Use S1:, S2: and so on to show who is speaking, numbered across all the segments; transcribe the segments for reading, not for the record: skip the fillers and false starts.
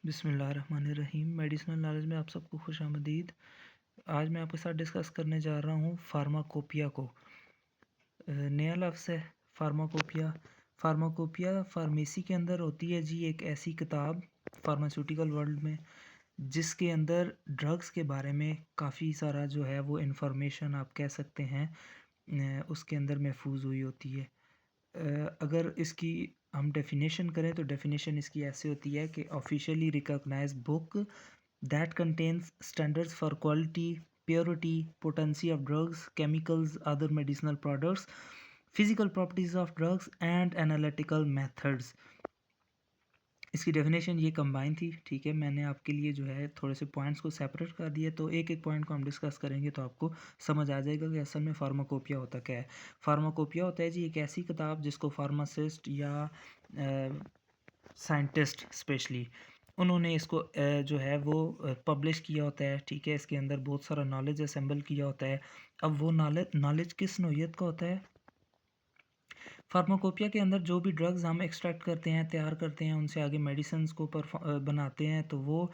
S1: बिस्मिल्लाहिर्रहमानिर्रहीम। Medicinal knowledge में आप सबको खुशामदीद। आज मैं आपके साथ डिस्कस करने जा रहा हूँ फार्माकोपिया को। नया लफ्ज़ है फार्माकोपिया। फार्माकोपिया फार्मेसी के अंदर होती है जी एक ऐसी किताब फार्मास्यूटिकल वर्ल्ड में जिसके अंदर ड्रग्स के बारे में काफ़ी सारा जो है वो इन्फॉर्मेशन आप कह सकते हैं उसके अंदर महफूज हुई होती है। अगर इसकी हम डेफिनेशन करें तो डेफिनेशन इसकी ऐसे होती है कि officially recognised book that contains standards for quality, purity, potency of drugs, chemicals, other medicinal products, physical properties of drugs and analytical methods। इसकी डेफिनेशन ये कंबाइन थी। ठीक है, मैंने आपके लिए जो है थोड़े से पॉइंट्स को सेपरेट कर दिया, तो एक एक पॉइंट को हम डिस्कस करेंगे तो आपको समझ आ जाएगा कि असल में फार्माकोपिया होता क्या है। फार्माकोपिया होता है जी एक ऐसी किताब जिसको फार्मासिस्ट या साइंटिस्ट स्पेशली उन्होंने इसको जो है वो पब्लिश किया होता है। ठीक है, इसके अंदर बहुत सारा नॉलेज असेंबल किया होता है। अब वो नॉलेज किस नौइयत का होता है? फार्माकोपिया के अंदर जो भी ड्रग्स हम एक्सट्रैक्ट करते हैं, तैयार करते हैं, उनसे आगे मेडिसिन्स को बनाते हैं, तो वो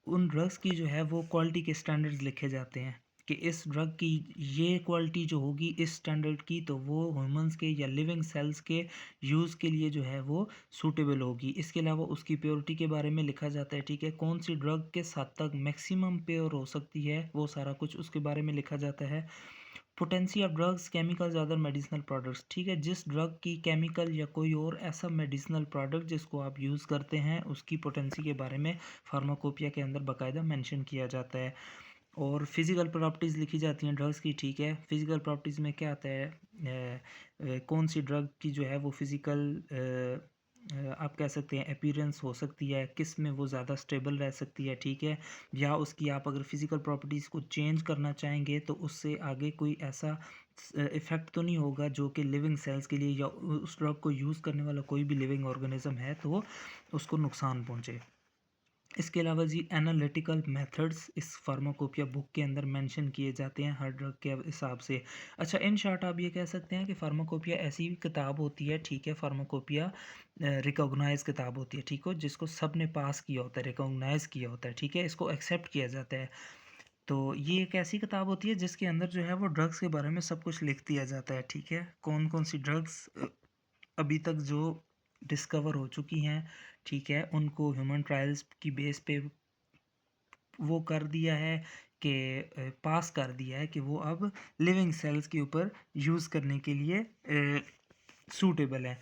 S1: उन ड्रग्स की जो है वो क्वालिटी के स्टैंडर्ड्स लिखे जाते हैं कि इस ड्रग की ये क्वालिटी जो होगी इस स्टैंडर्ड की, तो वो ह्यूमंस के या लिविंग सेल्स के यूज़ के लिए जो है वो सूटेबल होगी। इसके अलावा उसकी प्योरिटी के बारे में लिखा जाता है। ठीक है, कौन सी ड्रग किस हद तक मैक्सिमम प्योर हो सकती है, वो सारा कुछ उसके बारे में लिखा जाता है। Potency of drugs, chemicals, other medicinal products. ठीक है, जिस ड्रग की केमिकल या कोई और ऐसा मेडिसिनल प्रोडक्ट जिसको आप यूज़ करते हैं उसकी पोटेंसी के बारे में फार्माकोपिया के अंदर बाकायदा मेंशन किया जाता है। और फिज़िकल प्रॉपर्टीज़ लिखी जाती हैं ड्रग्स की। ठीक है, फिज़िकल प्रॉपर्टीज़ में क्या आता है, कौन सी ड्रग की जो है वो फिज़िकल आप कह सकते हैं अपीयरेंस हो सकती है, किस में वो ज़्यादा स्टेबल रह सकती है। ठीक है, या उसकी आप अगर फिज़िकल प्रॉपर्टीज़ को चेंज करना चाहेंगे तो उससे आगे कोई ऐसा इफ़ेक्ट तो नहीं होगा जो कि लिविंग सेल्स के लिए या उस ड्रग को यूज़ करने वाला कोई भी लिविंग ऑर्गेनिज्म है तो उसको नुकसान पहुँचे। इसके अलावा जी एनालिटिकल मेथड्स इस फार्माकोपिया बुक के अंदर मेंशन किए जाते हैं हर ड्रग के हिसाब से। अच्छा, इन शॉर्ट आप ये कह सकते हैं कि फार्माकोपिया ऐसी किताब होती है। ठीक है, फार्माकोपिया रिकॉग्नाइज किताब होती है। ठीक हो, जिसको सब ने पास किया होता है, रिकॉग्नाइज किया होता है। ठीक है, इसको एक्सेप्ट किया जाता है। तो ये एक ऐसी किताब होती है जिसके अंदर जो है वो ड्रग्स के बारे में सब कुछ लिख दिया जाता है। ठीक है, कौन कौन सी ड्रग्स अभी तक जो डिस्कवर हो चुकी हैं, ठीक है, उनको ह्यूमन ट्रायल्स की बेस पे वो कर दिया है कि पास कर दिया है कि वो अब लिविंग सेल्स के ऊपर यूज़ करने के लिए सूटेबल है।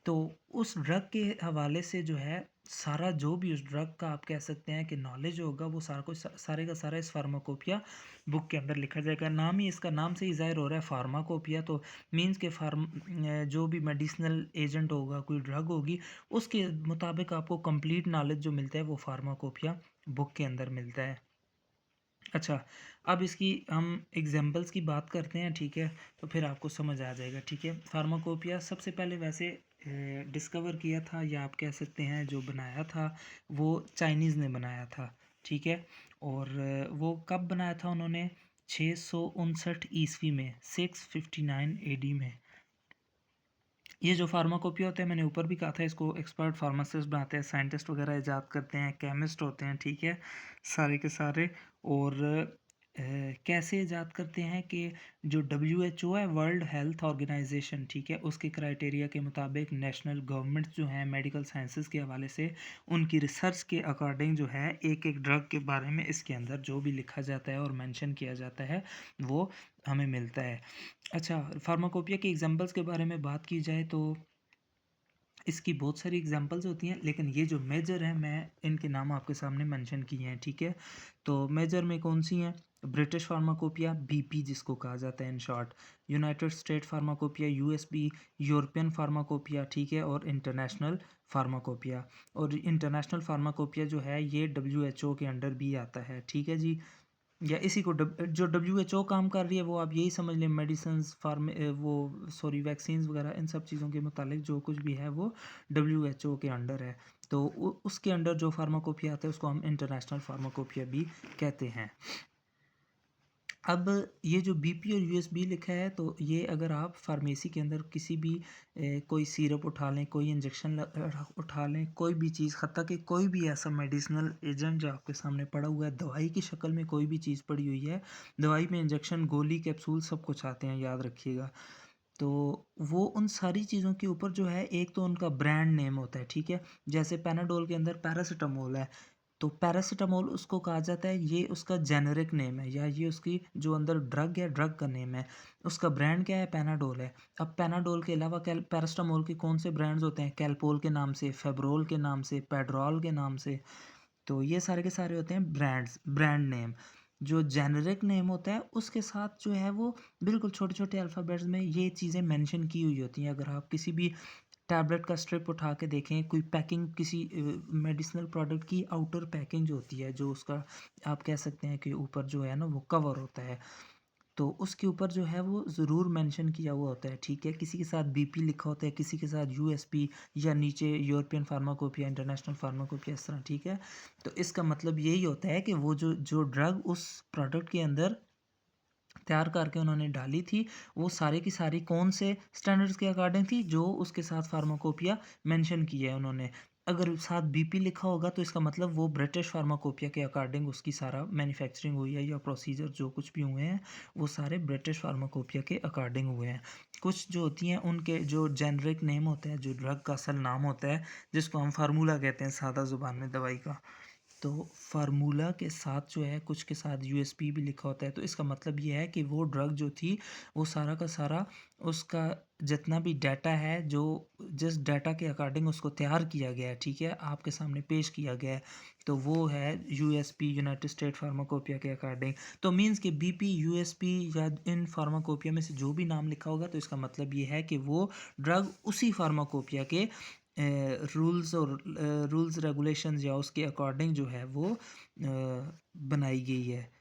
S1: तो उस ड्रग के हवाले से जो है सारा जो भी उस ड्रग का आप कह सकते हैं कि नॉलेज होगा वो सारा कुछ सारे का सारा इस फार्माकोपिया बुक के अंदर लिखा जाएगा। नाम ही इसका नाम से ही ज़ाहिर हो रहा है फार्माकोपिया, तो मीन्स के जो भी मेडिसिनल एजेंट होगा, कोई ड्रग होगी, उसके मुताबिक आपको कंप्लीट नॉलेज जो मिलता है वो फार्माकोपिया बुक के अंदर मिलता है। अच्छा, अब इसकी हम एग्जांपल्स की बात करते हैं। ठीक है, तो फिर आपको समझ आ जाएगा। ठीक है, फार्माकोपिया सबसे पहले वैसे डिस्कवर किया था या आप कह सकते हैं जो बनाया था वो चाइनीज़ ने बनाया था। ठीक है, और वो कब बनाया था उन्होंने? 659 ईस्वी में, 659 एडी में। ये जो फार्माकोपिया होता है मैंने ऊपर भी कहा था इसको एक्सपर्ट फार्मासिस्ट बनाते हैं, साइंटिस्ट वगैरह इजाद करते हैं, केमिस्ट होते हैं। ठीक है, सारे के सारे। और कैसे इजाद करते हैं कि जो WHO है, वर्ल्ड हेल्थ ऑर्गेनाइजेशन, ठीक है, उसके क्राइटेरिया के मुताबिक नेशनल गवर्नमेंट जो हैं मेडिकल साइंसेस के हवाले से उनकी रिसर्च के अकॉर्डिंग जो है एक एक ड्रग के बारे में इसके अंदर जो भी लिखा जाता है और मेंशन किया जाता है वो हमें मिलता है। अच्छा, फार्माकोपिया के एग्जांपल्स के बारे में बात की जाए तो इसकी बहुत सारी एग्जांपल्स होती हैं, लेकिन ये जो मेजर हैं मैं इनके नाम आपके सामने मेंशन किए हैं। ठीक है, तो मेजर में कौन सी हैं? ब्रिटिश फार्माकोपिया, BP जिसको कहा जाता है in short, United state pharmacopoeia, USB, European pharmacopoeia, ठीक है, और इंटरनेशनल फार्माकोपिया। और इंटरनेशनल फार्माकोपिया जो है ये WHO के अंडर भी आता है। ठीक है जी, या इसी को जो WHO काम कर रही है वो आप यही समझ लें, मेडिसिन्स वो सॉरी वैक्सीन्स वगैरह इन सब चीज़ों के मुतालिक जो कुछ भी है वो WHO के अंडर है। तो उसके अंडर जो फार्माकोपिया आता है उसको हम इंटरनेशनल फार्माकोपिया भी कहते हैं। अब ये जो बीपी और यूएसबी लिखा है, तो ये अगर आप फार्मेसी के अंदर किसी भी कोई सिरप उठा लें, कोई इंजेक्शन उठा लें, कोई भी चीज़, हत्ता कि कोई भी ऐसा मेडिसिनल एजेंट जो आपके सामने पड़ा हुआ है, दवाई की शक्ल में कोई भी चीज़ पड़ी हुई है, दवाई में इंजेक्शन, गोली, कैप्सूल सब कुछ आते हैं, याद रखिएगा। तो वो उन सारी चीज़ों के ऊपर जो है, एक तो उनका ब्रांड नेम होता है, ठीक है? जैसे पैनाडोल के अंदर पैरासिटामोल है, तो पैरासिटामोल उसको कहा जाता है, ये उसका जेनेरिक नेम है, या ये उसकी जो अंदर ड्रग है, ड्रग का नेम है। उसका ब्रांड क्या है? पैनाडोल है। अब पैनाडोल के अलावा पैरासिटामोल के कौन से ब्रांड्स होते हैं? कैलपोल के नाम से, फेब्रोल के नाम से, पेड्रोल के नाम से। तो ये सारे के सारे होते हैं ब्रांड्स, ब्रांड नेम। जो जेनेरिक नेम होता है, उसके साथ जो है वो बिल्कुल छोटे-छोटे अल्फ़ाबेट्स में ये चीज़ें मेंशन की हुई होती हैं। अगर आप किसी भी टैबलेट का स्ट्रिप उठा के देखें, कोई पैकिंग किसी मेडिसिनल प्रोडक्ट की आउटर पैकिंग जो होती है, जो उसका आप कह सकते हैं कि ऊपर जो है ना वो कवर होता है, तो उसके ऊपर जो है वो ज़रूर मेंशन किया हुआ होता है, ठीक है? किसी के साथ बीपी लिखा होता है, किसी के साथ यूएसपी, या नीचे यूरोपियन फार्माकोपिया, इंटरनेशनल फार्माकोपिया, इस तरह, ठीक है? तो इसका मतलब यही होता है कि वो जो जो ड्रग उस प्रोडक्ट के अंदर तैयार करके उन्होंने डाली थी, वो सारी की सारी कौन से स्टैंडर्ड्स के अकॉर्डिंग थी, जो उसके साथ फार्माकोपिया मेंशन की है उन्होंने। अगर साथ बीपी लिखा होगा, तो इसका मतलब वो ब्रिटिश फार्माकोपिया के अकॉर्डिंग उसकी सारा मैन्युफैक्चरिंग हुई है, या प्रोसीजर जो कुछ भी हुए हैं, वो सारे ब्रिटिश फार्माकोपिया के अकॉर्डिंग हुए हैं। कुछ जो होती हैं उनके जो जेनेरिक नेम होता है, जो ड्रग का असल नाम होता है, जिसको हम फार्मूला कहते हैं सादा ज़ुबान में दवाई का। तो फार्मूला के साथ जो है, कुछ के साथ यूएसपी भी लिखा होता है, तो इसका मतलब ये है कि वो ड्रग जो थी, वो सारा का सारा उसका जितना भी डाटा है, जो जिस डाटा के अकॉर्डिंग उसको तैयार किया गया है, ठीक है, आपके सामने पेश किया गया है, तो वो है यूएसपी, यूनाइटेड स्टेट फार्माकोपिया के अकॉर्डिंग। तो मींस कि बीपी, यूएसपी या इन फार्माकोपिया में से जो भी नाम लिखा होगा, तो इसका मतलब ये है कि वो ड्रग उसी फार्माकोपिया के रूल्स रेगुलेशंस या उसके अकॉर्डिंग जो है वो बनाई गई है।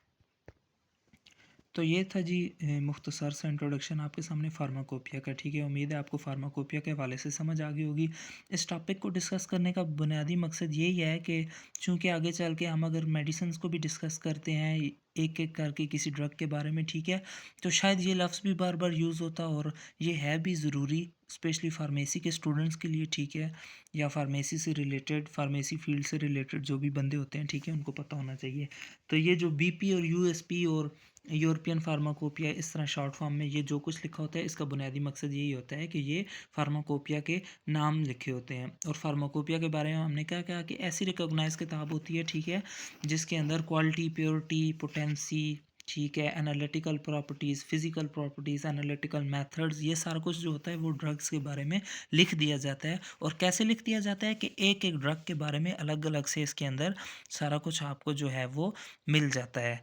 S1: तो ये था जी मुख्तसर सा इंट्रोडक्शन आपके सामने फार्माकोपिया का, ठीक है? उम्मीद है आपको फार्माकोपिया के हवाले से समझ आ गई होगी। इस टॉपिक को डिस्कस करने का बुनियादी मकसद यही है कि चूँकि आगे चल के हम अगर मेडिसिन्स को भी डिस्कस करते हैं एक-एक करके किसी ड्रग के बारे में, ठीक है? तो शायद ये लफ्ज़ भी बार-बार यूज़ होता, और ये है भी ज़रूरी, स्पेशली फार्मेसी के स्टूडेंट्स के लिए, ठीक है? या फार्मेसी से रिलेटेड, फार्मेसी फील्ड से रिलेटेड जो भी बंदे होते हैं, ठीक है? उनको पता होना चाहिए। तो ये जो बीपी और यूएसपी और यूरोपियन फार्माकोपिया, इस तरह शॉर्ट फॉर्म में ये जो कुछ लिखा होता है, इसका बुनियादी मकसद यही होता है कि ये फार्माकोपिया के नाम लिखे होते हैं। और फार्माकोपिया के बारे में हमने क्या कहा कि ऐसी रिकॉग्नाइज किताब होती है, ठीक है, जिसके अंदर क्वालिटी, प्योरिटी, पोटेंसी, ठीक है, analytical properties, physical properties, analytical methods, ये सारा कुछ जो होता है वो ड्रग्स के बारे में लिख दिया जाता है। और कैसे लिख दिया जाता है कि एक एक ड्रग के बारे में अलग अलग से इसके अंदर सारा कुछ आपको जो है वो मिल जाता है।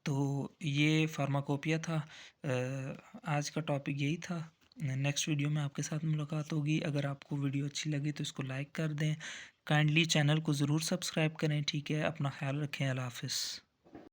S1: तो ये फार्माकोपिया था। आज का टॉपिक यही था। नेक्स्ट वीडियो में आपके साथ मुलाकात होगी। अगर आपको वीडियो अच्छी लगी तो इसको लाइक कर दें। काइंडली चैनल को ज़रूर सब्सक्राइब करें, ठीक है? अपना ख्याल रखें। अल्लाह हाफ़िज़।